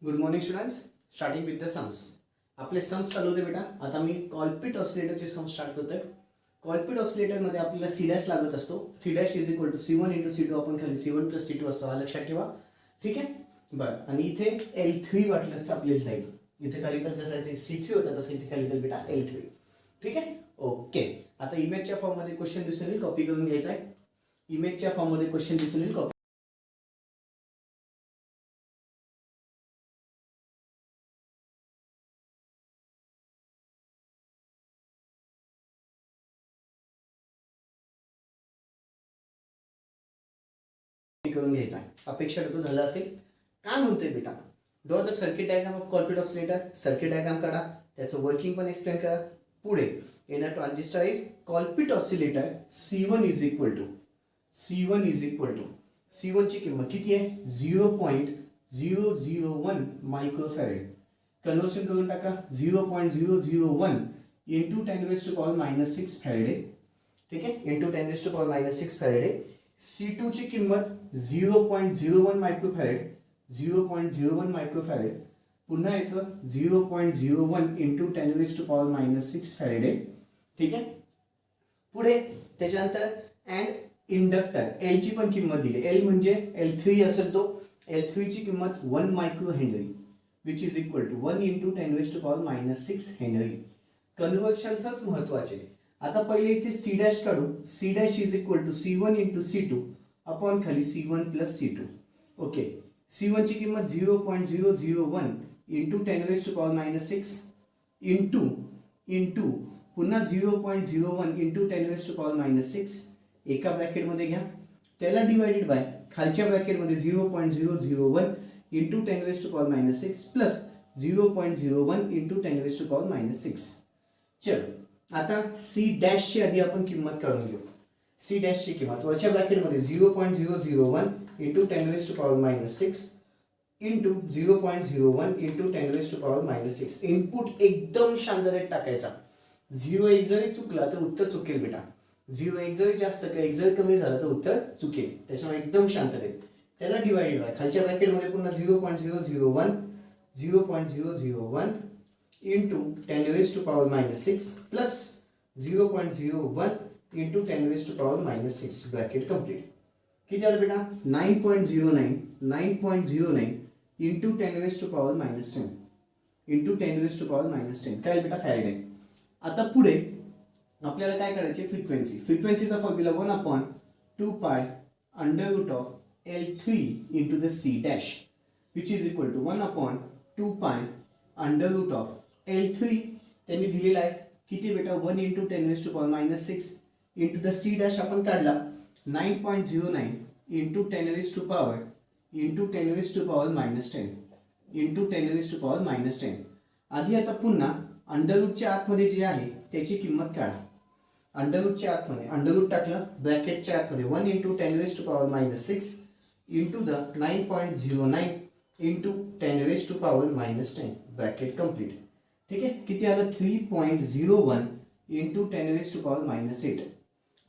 Good morning students. Starting with the sums. आपले sums चालू होते बेटा. आता मी कॉल्पिट ऑसिलेटरचे सम्स स्टार्ट करतोय. कॉल्पिट ऑसिलेटरमध्ये आपल्याला सी डॅश लागत असतो. C dash is equal to C1 into C2. आपण खाली C1 प्लस C2 असतो, हा लक्षात ठेवा. ठीक आहे बरं. आणि इथे L3 वाटलं असतं आपल्याला जाईल. इथे खाली तर जसं C3 होता तसं इथे खाली तर बेटा L3. ठीक आहे ओके. आता इमेजच्या फॉर्ममध्ये क्वेश्चन दिसून येईल, कॉपी करून घ्यायचा आहे. इमेजच्या फॉर्ममध्ये क्वेश्चन दिसून येईल, कॉपी करून घ्यायचा आहे. अपेक्षा करतो झालं असेल. काय म्हणतोय बेटा, draw the circuit diagram of Colpitts oscillator. Circuit diagram काढा, त्याचं वर्किंग पण एक्सप्लेन करा. पुढे in a transistor is Colpitts oscillator C1 is equal to C1 ची किंमत किती आहे? 0.001 मायक्रोफॅरेड. कन्वर्शन करून टाका. 0.001 इंटू 10⁻⁻6 फॅरेड. ठीक आहे, इंटू 10⁻⁻6 फॅरेड. C2 ची किंमत 0.01 मायक्रोफॅरेड. 0.01 मायक्रोफॅरेड. पुन्हा याचं 0.01 इंटू 10⁻⁻6 फॅरेड आहे. ठीक आहे. पुढे त्याच्यानंतर अँड इंडक्टर L ची पण किंमत दिली. L म्हणजे L3 असेल तो. L3 ची किंमत 1 micro henry which is equal to 1 into 10⁻⁻6 henry. कन्व्हर्शनच महत्वाचे. आता पहिले इथे C डॅश काढू. C dash is equal to C1 into C2 upon खाली C1 plus C2. Okay. C1 ची किंमत 0.001 इंटू 10⁻⁻6 इंटू पुन्हा 0.01 इंटू 10⁻⁻6 एका ब्रॅकेटमध्ये घ्या. त्याला डिवायडेड बाय खालच्या ब्रॅकेटमध्ये 0.001 इंटू 10⁻⁻6 प्लस 0.01 इंटू 10⁻⁻6. चलो आता C डॅशची आधी आपण किंमत काढून घेऊ. C डॅशची किंमत वरच्या ब्रॅकेटमध्ये 0.001 इंटू 10⁻⁻6 इंटू 0.01 इंटू 10⁻⁻6. इनपुट एकदम शांततेत टाकायचा. 0 एक जरी चुकला तर उत्तर चुकेल बेटा. 0 एक जरी जास्त एक जरी कमी झालं तर उत्तर चुकेल. त्याच्यामुळे एकदम शांततेत. त्याला डिवाइडेड बाय खालच्या ब्रॅकेटमध्ये पुन्हा 0.001 into 10⁻⁻6 plus 0.01 into 10⁻⁻6 bracket complete. किती आलं बेटा? 9.09 इंटू 10⁻⁻10 इंटू 10⁻⁻10 काय बेटा? फॅरेड आहे. आता पुढे आपल्याला काय करायचे? फ्रिक्वेन्सीचा formula 1/2 pi under root of L3 into the C dash which is equal to 1/2 pi under root of L3 त्यांनी दिलेला आहे किती बेटा? 1 into 10⁻⁻6 into the C dash आपण काढला 9.09 इंटू 10⁻⁻10 इंटू 10⁻⁻10. आधी आता पुन्हा अंडर रूटच्या आतमध्ये जे आहे त्याची किंमत काढा. अंडर रूटच्या आतमध्ये अंडर रूट टाकलं, ब्रॅकेटच्या आतमध्ये 1 into 10⁻⁻6 into the 9.09 into 10⁻⁻10 bracket complete. ठीक आहे. किती आलं? 3.01 इंटू 10⁻⁻8.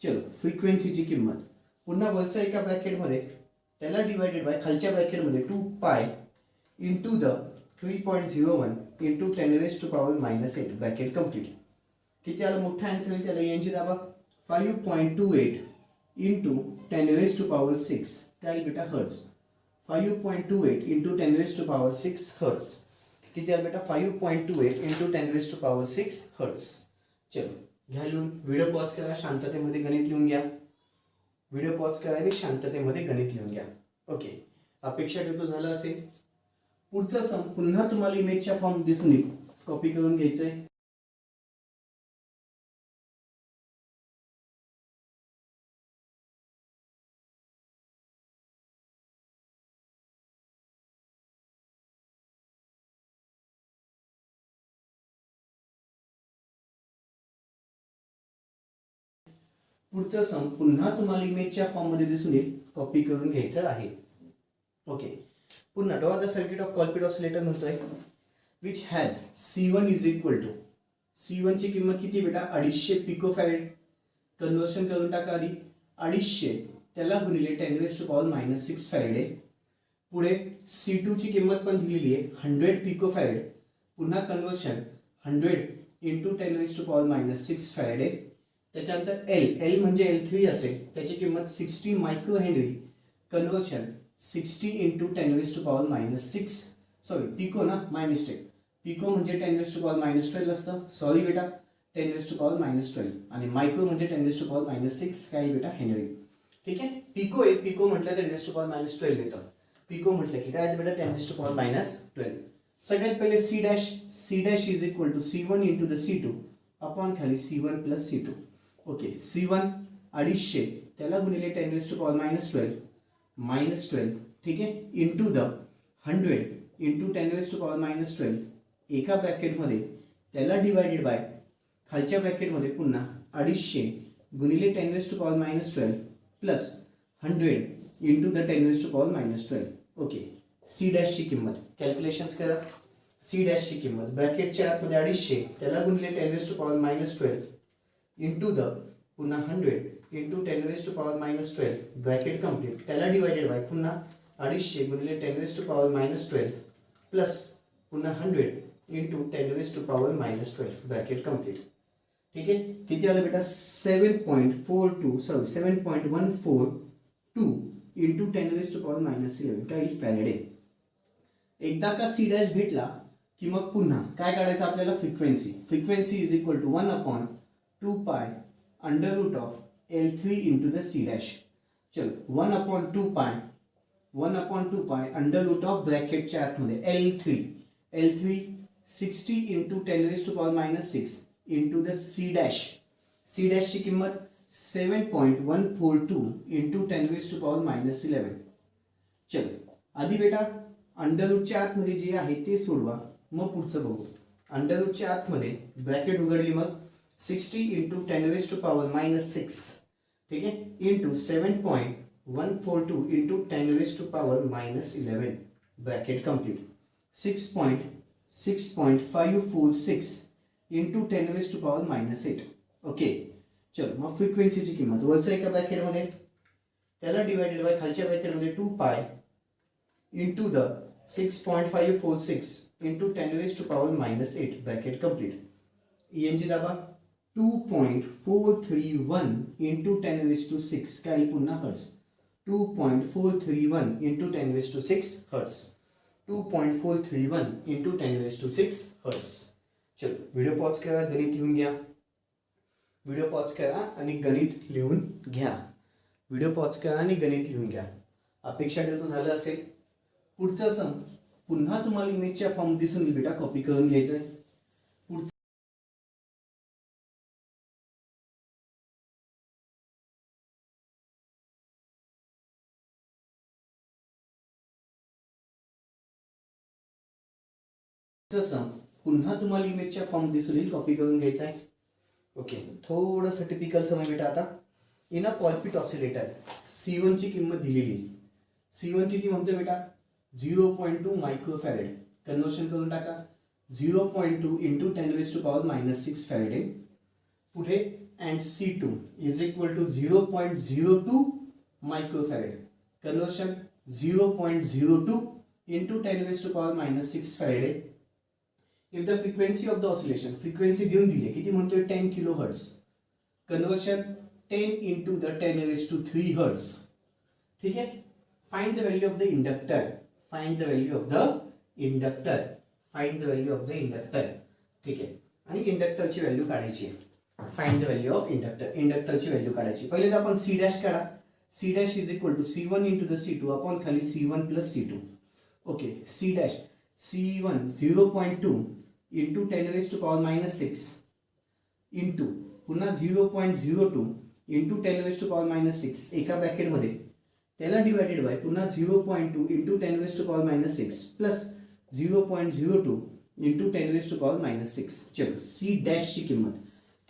चलो फ्रिक्वेन्सीची किंमत पुन्हा वरच्या एका ब्रॅकेटमध्ये त्याला डिवायडेड बाय खालच्या ब्रॅकेटमध्ये 2 pi into the 3.01 into 10⁻⁻8 bracket complete. किती आलं? मोठा आन्सर येईल त्याला यांची दाबा. 5.28 इंटू 10⁻6 काय बेटा? हर्ट्स. 5.28 into 10⁻6 hertz. किती आलं बेटा? 5.28 इंटू 10⁻6 हर्ट्स. चलो घ्या लिहून. व्हिडिओ पॉज करा, शांततेमध्ये गणित लिहून घ्या. व्हिडिओ पॉज करा आणि शांततेमध्ये गणित लिहून घ्या. ओके. अपेक्षा करतो झालं असेल. पुढचा सम पुन्हा तुम्हाला इमेजच्या फॉर्म दिसून येईल, कॉपी करून घ्यायचंय. पुढचं सम पुन्हा तुम्हाला इमेजच्या फॉर्म मध्ये दिसून येईल, कॉपी करून घ्यायचं आहे. ओके. पुन्हा draw the circuit of Colpitts oscillator म्हणतोय which has C1 is equal to. C1 ची किंमत किती बेटा? 250 पिकोफॅरेड. कन्वर्शन करून टाका आधी. 250 त्याला गुणिले 10⁻⁻6 फॅरेड आहे. पुढे C2 ची किंमत पण दिलेली आहे 100 पिकोफॅरेड, पुन्हा कन्वर्शन 100 इंटू 10⁻⁻6 फॅरेड आहे. त्याच्यानंतर L म्हणजे L3 असेल, त्याची किंमत 60 micro henry, conversion 60 into 10⁻⁻6 sorry pico ना, माय मिस्टेक, पिको म्हणजे 10⁻⁻12 असतं, सॉरी बेटा 10⁻⁻12 आणि मायक्रो म्हणजे 10⁻⁻6 काय बेटा हेनरी. ठीक आहे, पिको आहे, पिको म्हटलं 10⁻⁻12 येतं, पिको म्हटलं की काय बेटा 10⁻⁻12. सगळ्यात पहिले C dash is equal to C1 into the C2 upon खाली C1 plus C2. Okay, C1 250 त्याला गुणिले 10⁻⁻12 -12, ठीक आहे, इंटू द 100 इंटू 10⁻⁻12 एका ब्रॅकेटमध्ये, त्याला डिवायडेड बाय खालच्या ब्रॅकेटमध्ये पुन्हा 250 गुणिले 10⁻⁻12 plus 100 into the 10⁻⁻12. Okay, C डॅशची किंमत कॅल्क्युलेशन्स करा. C डॅशची किंमत ब्रॅकेटच्या आतमध्ये 250 त्याला गुणिले 10⁻⁻12 इंटू द पुन्हा 100 इंटू 10⁻⁻12 ब्रॅकेट कम्प्लीट, त्याला डिवायडेड बाय पुन्हा 250 गुणिले 10⁻⁻12 प्लस पुन्हा 100 इंटू 10⁻⁻12 ब्रॅकेट कम्प्लीट. ठीक आहे, किती आलं बेटा 7.142 इंटू 10⁻⁻11 काही फॅरेड आहे. एकदा का C डॅश भेटला की मग पुन्हा काय काढायचं आपल्याला, frequency is equal to 1/2 pi under root of L3 into the C dash. चलो 1/2 पाय अंडर रूट ऑफ ब्रॅकेटच्या आतमध्ये L3 60 into 10⁻⁻6 into the C डॅशची किंमत 7.142 इंटू 10⁻⁻11. चलो आधी बेटा अंडर रूटच्या आतमध्ये जे आहे ते सोडवा, मग पुढचं बघू. अंडर रूटच्या आतमध्ये ब्रॅकेट उघडली, मग 60 इंटू 10⁻⁻6, ठीक आहे, into 7.142 into 10⁻⁻11 bracket complete, 6.546 into 10⁻⁻8. Okay, चलो मग फ्रिक्वेन्सीची किंमत वरच्या एका ब्रॅकेटमध्ये, त्याला डिवायडेड बाय खालच्या ब्रॅकेटमध्ये 2 pi into the 6.546 into 10⁻⁻8 bracket complete. ENG दाबा 2.431 इंटू 10⁻6 काय पुन्हा hertz, 2.431 into 10⁻6 hertz, 2.431 into 10⁻6 hertz. चलो व्हिडिओ पॉज करा, गणित लिहून घ्या. व्हिडिओ पॉज करा आणि गणित लिहून घ्या. व्हिडिओ पॉज करा आणि गणित लिहून घ्या. अपेक्षा ठेवतो झालं असेल. पुढचा सम पुन्हा तुम्हाला इमेजच्या फॉर्म दिसून येईल बेटा, कॉपी करून घ्यायचं आहे. सम पुन्हा तुम्हाला इमेजच्या फॉर्म दिसून येईल, कॉपी करून घ्यायचा आहे. ओके, थोडंसं टिपिकल समय बेटा. आता इन अ कॉलपिट ऑसिलेटर C1 ची किंमत दिलेली. C1 किती म्हणतो बेटा 0.2 मायक्रोफॅरेड, कन्वर्शन करून टाका 0.2 इंटू 10⁻⁻6 फॅरेड आहे. पुढे and C2 is equal to 0.02 microfarad, conversion 0.02 into 10⁻⁻6 farad आहे. If the frequency of the oscillation, frequency देऊन दिली किती म्हणतोय 10 kilo hertz, conversion 10 into the 10⁻³ hertz. ठीक आहे, find the value of the inductor, find the value of the inductor, find the value of the inductor. ठीक आहे, आणि इंडक्टरची व्हॅल्यू काढायची आहे. Find the value of inductor, इंडक्टरची व्हॅल्यू काढायची. पहिले तर आपण C डॅश काढा. C dash is equal to C1 into the C2 upon खाली C1 plus C2. Okay, C dash C1 0.2 into 10⁻⁻6 into पुन्हा 0.02 इंटू 10⁻⁻6 एका ब्रॅकेटमध्ये, त्याला डिवायडेड बाय पुन्हा 0.2 इंटू 10⁻⁻6 प्लस 0.02 इंटू 10⁻⁻6. चलो C डॅशची किंमत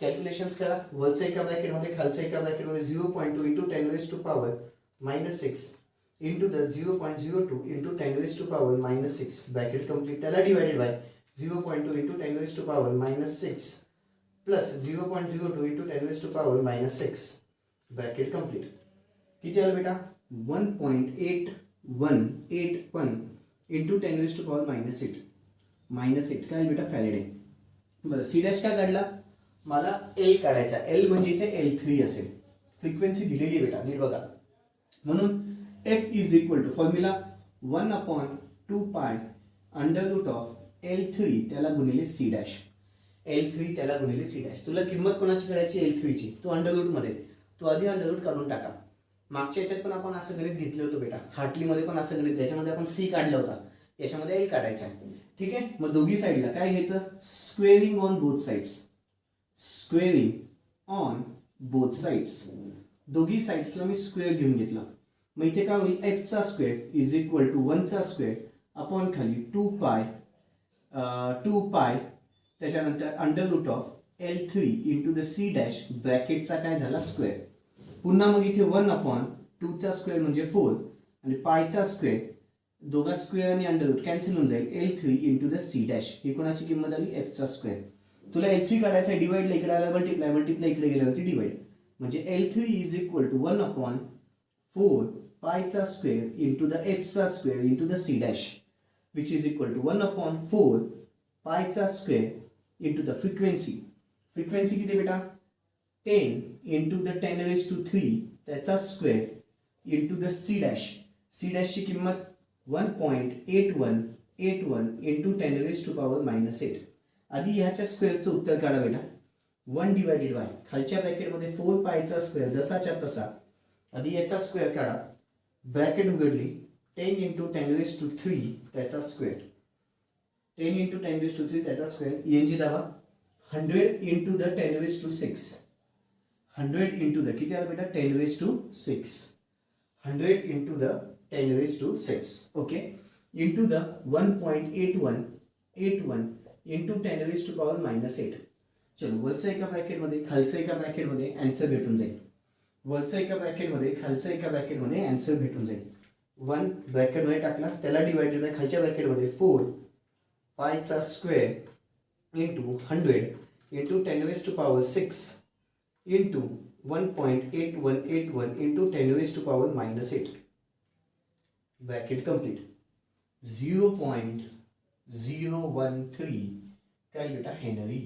कॅल्क्युलेशन्स करा. वरच्या एका ब्रॅकेटमध्ये खालच्या एका ब्रॅकेटमध्ये 0.2 into 10⁻⁻6 into the 0.02 into 10⁻⁻6 bracket complete, त्याला divided by 0.2 into 10⁻⁻6 plus 0.02 into 10⁻⁻6 bracket complete. किती आलं बेटा 1.8 181 इंटू 10⁻⁻8 -8 काय बेटा फॅरेडे. बरं सी डॅश का काढला, मला एल काढायचा. एल म्हणजे इथे L3 असेल. फ्रिक्वेन्सी दिलेली आहे बेटा, नीट बघा. म्हणून F is equal to formula 1/2π √L3 त्याला गुणिले सी डॅश. L3 त्याला गुणिले सी डॅश. तुला किंमत कोणाची काढायची L3 ची, तो अंडर मध्ये तू आधी अंडर काढून टाका. मागच्या याच्यात पण आपण असं गणित घेतलं होतं बेटा, हार्टलीमध्ये पण असं गणित, त्याच्यामध्ये आपण सी काढला होता, याच्यामध्ये एल काढायचा आहे. ठीक आहे. मग दोघी साईडला काय घ्यायचं, squaring on both sides. Squaring on both sides, दोघी साइड्सला मी स्क्वेअर घेऊन घेतला. मग इथे काय होईल, एफ चा स्क्वेअर इज इक्वल टू 1 चा स्क्वेअर अपॉन खाली 2π त्याच्यानंतर √L3 into the C dash ब्रॅकेटचा काय झाला स्क्वेअर. पुन्हा मग इथे 1/2 चा स्क्वेअर म्हणजे 4 आणि पायचा स्क्वेअर, दोघा स्क्वेअर आणि अंडररूट कॅन्सल होऊन जाईल. L3 into the C dash ही कोणाची किंमत आली, एफ चा स्क्वेअर. तुला L3 काढायचा आहे, डिवाइडला इकडे आला मल्टिप्लाय इकडे गेल्यावरती डिवाइड, म्हणजे L3 इज इक्वल टू 1/4 पायचा स्क्वेअर इंटू द एफ चा square into the C dash which is equal to 1/4 पायचा square into the frequency. Frequency किती बेटा, 10 इंटू द 10⁻³ त्याचा square into the C dash. C डॅशची किंमत 1.8181 into 10⁻⁻8. आधी ह्याच्या स्क्वेअरचं उत्तर काढा बेटा. 1 डिवायडेड बाय खालच्या ब्रॅकेटमध्ये 4 पायचा स्क्वेअर जसाच्या तसा, आधी याचा स्क्वेअर काढा, ब्रॅकेट उघडली, 10 इंटू 10⁻³ त्याचा स्क्वेअर, 10 इंटू 10⁻³ त्याचा स्क्वेअर, ENG दाबा, 100 इंटू द 10⁻⁶, 100 इंटू द किती आला बेटा 10⁻⁶, 100 into the 10⁻⁶. Okay, into the 1.8181 into 10⁻⁻8. चलो वरचं एका ब्रॅकेटमध्ये खालचं एका ब्रॅकेटमध्ये आन्सर भेटून जाईल. वरचं एका ब्रॅकेटमध्ये खालचं एका ब्रॅकेटमध्ये आन्सर भेटून जाईल. 1 ब्रॅकेटमध्ये टाकला, त्याला डिवाइडेड बाय खालच्या ब्रॅकेटमध्ये 4 पायचा square into 100 into 10⁻⁶ into 1.8181 into 10⁻⁻8. Bracket complete. 0.013 काय बेटा हेनरी.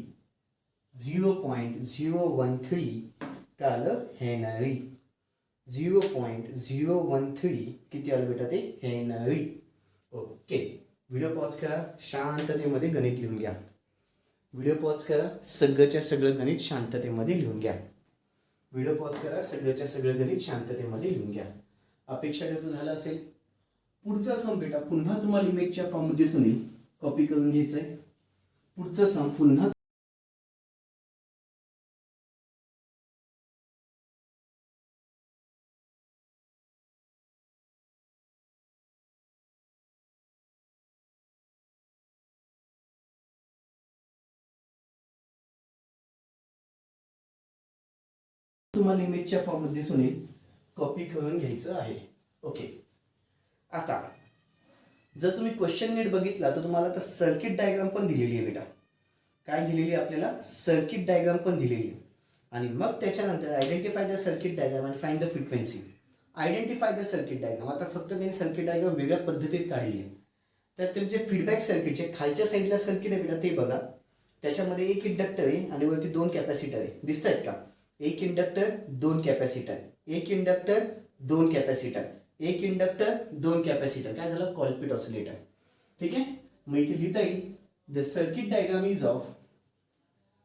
0.013 काय आलं हेनरी. 0.013 किती आलं बेटा ते हेनरी. ओके, व्हिडिओ पॉज करा, शांततेमध्ये गणित लिहून घ्या. व्हिडिओ पॉज करा, सगळंच्या सगळं गणित शांततेमध्ये लिहून घ्या. व्हिडिओ पॉज करा, सगळंच्या सगळं गणित शांततेमध्ये लिहून घ्या. अपेक्षा करतो झालं असेल. पुढचा सम बेटा पुन्हा तुम्हाला इमेजच्या फॉर्ममध्ये दिसून येईल, कॉपी करून घ्यायचंय. पुढचा सम पुन्हा तुम्हाला इमेजच्या फॉर्ममध्ये दिसून येईल, कॉपी करून घ्यायचं आहे. ओके, आता जर तुम्ही क्वेश्चन नीट बघितला तर तुम्हाला तर सर्किट डायग्राम पण दिलेली आहे बेटा. काय दिलेली आहे आपल्याला, सर्किट डायग्राम पण दिलेली आहे. आणि मग त्याच्यानंतर आयडेंटिफाय द सर्किट डायग्राम आणि find the frequency. Identify the circuit diagram, आता फक्त त्यांनी सर्किट डायग्राम वेगळ्या पद्धतीत काढली आहे. तर त्यांचे फीडबॅक सर्किटचे खालच्या साईडला सर्किट आहे बेटा ते बघा. त्याच्यामध्ये एक इंडक्टर आहे आणि वरती 2 कॅपॅसिटर आहे, दिसत आहेत का. एक इंडक्टर 2 कॅपॅसिटर, एक इंडक्टर 2 कॅपॅसिटर, एक इंडक्टर 2 कॅपॅसिटर, काय झालं कॉल्पिट ऑसिलेटर. ठीक आहे. मग इथे लिहिता येईल the circuit diagram is of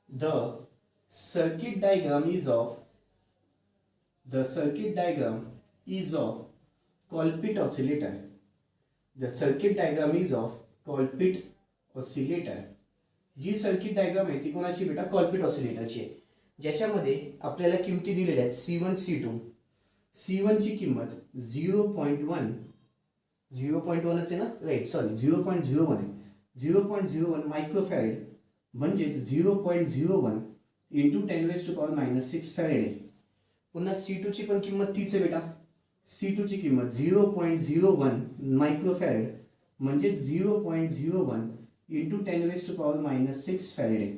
the circuit diagram is of the circuit diagram is of Colpitts oscillator. The circuit diagram is of Colpitts oscillator. जी सर्किट डायग्राम आहे ती कोणाची बेटा कॉल्पिट ऑसिलेटरची आहे, ज्याच्यामध्ये आपल्याला किमती दिलेल्या आहेत C1 C2. C1 ची किंमत 0.1 आहे ना, राईट, सॉरी 0.01 आहे. 0.01 मायक्रोफॅरेड म्हणजेच 0.01 इंटू 10⁻⁻6 फॅरेड आहे. पुन्हा C2 ची पण किंमत तीच आहे बेटा. C2 ची किंमत 0.01 मायक्रोफॅरेड म्हणजेच 0.01 इंटू 10⁻⁻6 फॅरेड आहे.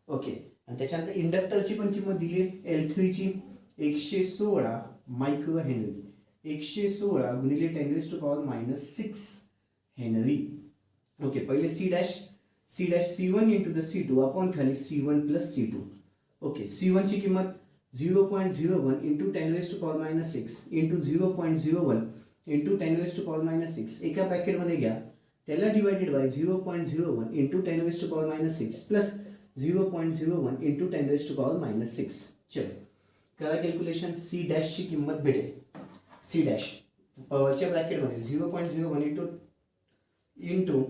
ओके, आणि त्याच्यानंतर इंडक्टरची पण किंमत दिली आहे L3 ची 116 मायक्रो हेनरी. 116 गुणिले 10⁻⁻6 हेनरी. ओके, पहिले C dash C1 into the C2 upon खाली C1 plus C2. Okay, C1 ची किंमत 0.01 इंटू 10⁻⁻6 इंटू 0.01 इंटू 10⁻⁻6 एका ब्रॅकेटमध्ये घ्या, त्याला divided bye 0.01 into 10⁻⁻6 plus 0.01 into 10⁻⁻6. चलो करा कॅल्क्युलेशन. सी डॅशची किंमत भेटेल. सी डॅश वरच्या ब्रॅकेटमध्ये 0.01 इंटू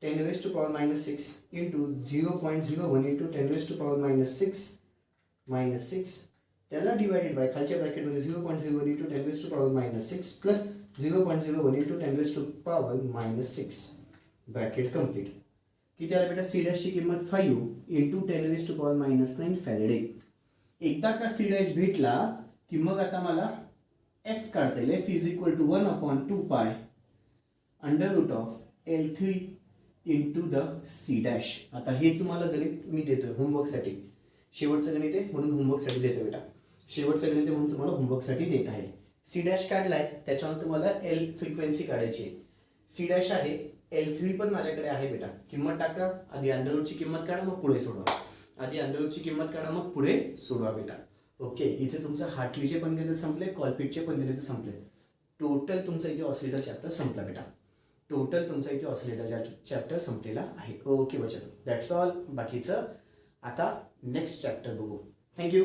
10⁻⁻6 इंटू 0.01 इंटू 10⁻⁻6 त्याला डिवायडेड बाय खालच्या ब्रॅकेटमध्ये 0.01 into 10⁻⁻6 plus 0.01 into 10⁻⁻6 bracket complete. किती आला बेटा? सी डॅशची किंमत 5 इंटू 10⁻⁻9 फॅरेडे. एकदा का सी डॅश भेटला की मग आता मला एफ काढता येईल. F is equal to 1/2 under root of L3 into the C dash. आता हे तुम्हाला गणित मी देतोय होमवर्कसाठी. शेवटचं गणित आहे म्हणून होमवर्कसाठी देतो बेटा. शेवटचं गणित आहे म्हणून तुम्हाला होमवर्कसाठी देत आहे. सी डॅश काढलाय, त्याच्यावर तुम्हाला एल फ्रिक्वेन्सी काढायची आहे. सी डॅश आहे, L3 पण माझ्याकडे आहे बेटा. किंमत टाका, आधी अंडररूटची किंमत काढा मग पुढे सोडवा. आधी अंडररूटची किंमत काढा मग पुढे सोडवा बेटा. ओके, इथे तुमचं हार्टलीचे पण गणित संपले, कॉलपिटचे पण गणित संपले. टोटल तुमचा इथे ऑसिलेटर चॅप्टर संपला बेटा. टोटल तुमचा इथे ऑसिलेटर चॅप्टर संपलेला आहे. ओके बच्चा, दॅट्स ऑल. बाकीचं आता नेक्स्ट चॅप्टर बघू. थँक्यू.